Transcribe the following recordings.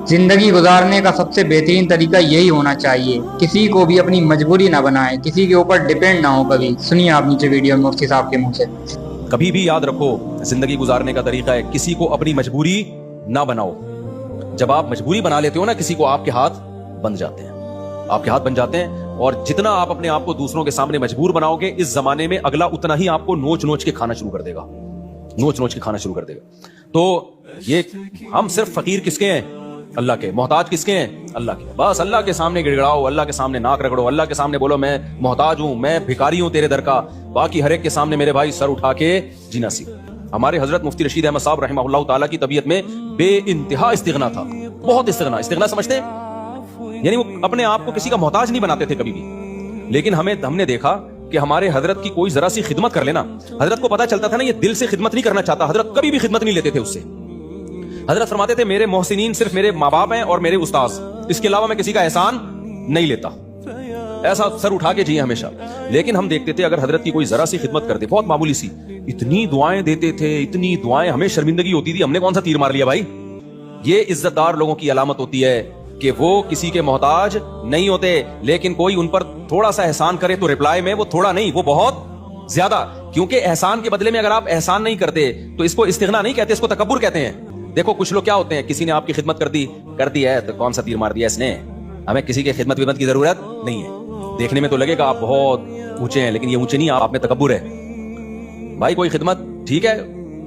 زندگی گزارنے کا سب سے بہترین طریقہ یہی ہونا چاہیے، کسی کو بھی اپنی مجبوری نہ بنائیں، کسی کے اوپر ڈیپینڈ نہ ہو کبھی۔ سنیے آپ نیچے ویڈیو میں مفتی صاحب کے منہ سے۔ کبھی بھی یاد رکھو، زندگی گزارنے کا طریقہ ہے کسی کو اپنی مجبوری نہ بناؤ۔ جب آپ مجبوری بنا لیتے ہو نا کسی کو، آپ کے ہاتھ بن جاتے ہیں، آپ کے ہاتھ بن جاتے ہیں، اور جتنا آپ اپنے آپ کو دوسروں کے سامنے مجبور بناؤ گے، اس زمانے میں اگلا اتنا ہی آپ کو نوچ نوچ کے کھانا شروع کر دے گا، نوچ نوچ کے کھانا شروع کر دے گا۔ تو یہ ہم صرف فقیر کس کے ہیں؟ اللہ کے۔ محتاج کس کے ہیں؟ اللہ کے۔ بس اللہ کے سامنے گڑگڑاؤ، اللہ کے سامنے ناک رگڑو، اللہ کے سامنے بولو میں محتاج ہوں، میں بھکاری ہوں تیرے در کا۔ باقی ہر ایک کے سامنے میرے بھائی سر اٹھا کے جینا سیکھ۔ ہمارے حضرت مفتی رشید احمد صاحب رحمہ اللہ تعالیٰ کی طبیعت میں بے انتہا استغنا تھا، بہت استغنا۔ استغنا سمجھتے ہیں؟ یعنی وہ اپنے آپ کو کسی کا محتاج نہیں بناتے تھے کبھی بھی۔ لیکن ہم نے دیکھا کہ ہمارے حضرت کی کوئی ذرا سی خدمت کر لینا، حضرت کو پتا چلتا تھا نا یہ دل سے خدمت نہیں کرنا چاہتا، حضرت کبھی بھی خدمت نہیں لیتے تھے اس سے۔ حضرت فرماتے تھے میرے محسنین صرف میرے ماں باپ ہیں اور میرے استاذ، اس کے علاوہ میں کسی کا احسان نہیں لیتا۔ ایسا سر اٹھا کے جیے ہمیشہ۔ لیکن ہم دیکھتے تھے اگر حضرت کی کوئی ذرا سی خدمت کرتے، بہت معمولی سی، اتنی دعائیں دیتے تھے، اتنی دعائیں، ہمیں شرمندگی ہوتی تھی ہم نے کون سا تیر مار لیا بھائی۔ یہ عزت دار لوگوں کی علامت ہوتی ہے کہ وہ کسی کے محتاج نہیں ہوتے، لیکن کوئی ان پر تھوڑا سا احسان کرے تو رپلائی میں وہ تھوڑا نہیں، وہ بہت زیادہ، کیونکہ احسان کے بدلے میں اگر آپ احسان نہیں کرتے تو اس کو استغنا نہیں کہتے، اس کو تکبر کہتے ہیں۔ دیکھو کچھ لوگ کیا ہوتے ہیں، کسی نے آپ کی خدمت کر دی ہے تو کون سا تیر مار دیا اس نے، ہمیں کسی کی خدمت کی ضرورت نہیں ہے۔ دیکھنے میں تو لگے گا آپ بہت اونچے ہیں، لیکن یہ اونچے نہیں، آپ میں تکبر ہے۔ بھائی کوئی خدمت ٹھیک ہے،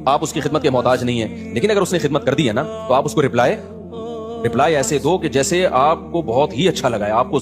آپ اس کی خدمت کے محتاج نہیں ہیں، لیکن اگر اس نے خدمت کر دی ہے نا تو آپ اس کو رپلائی ایسے دو کہ جیسے آپ کو بہت ہی اچھا لگا ہے، آپ کو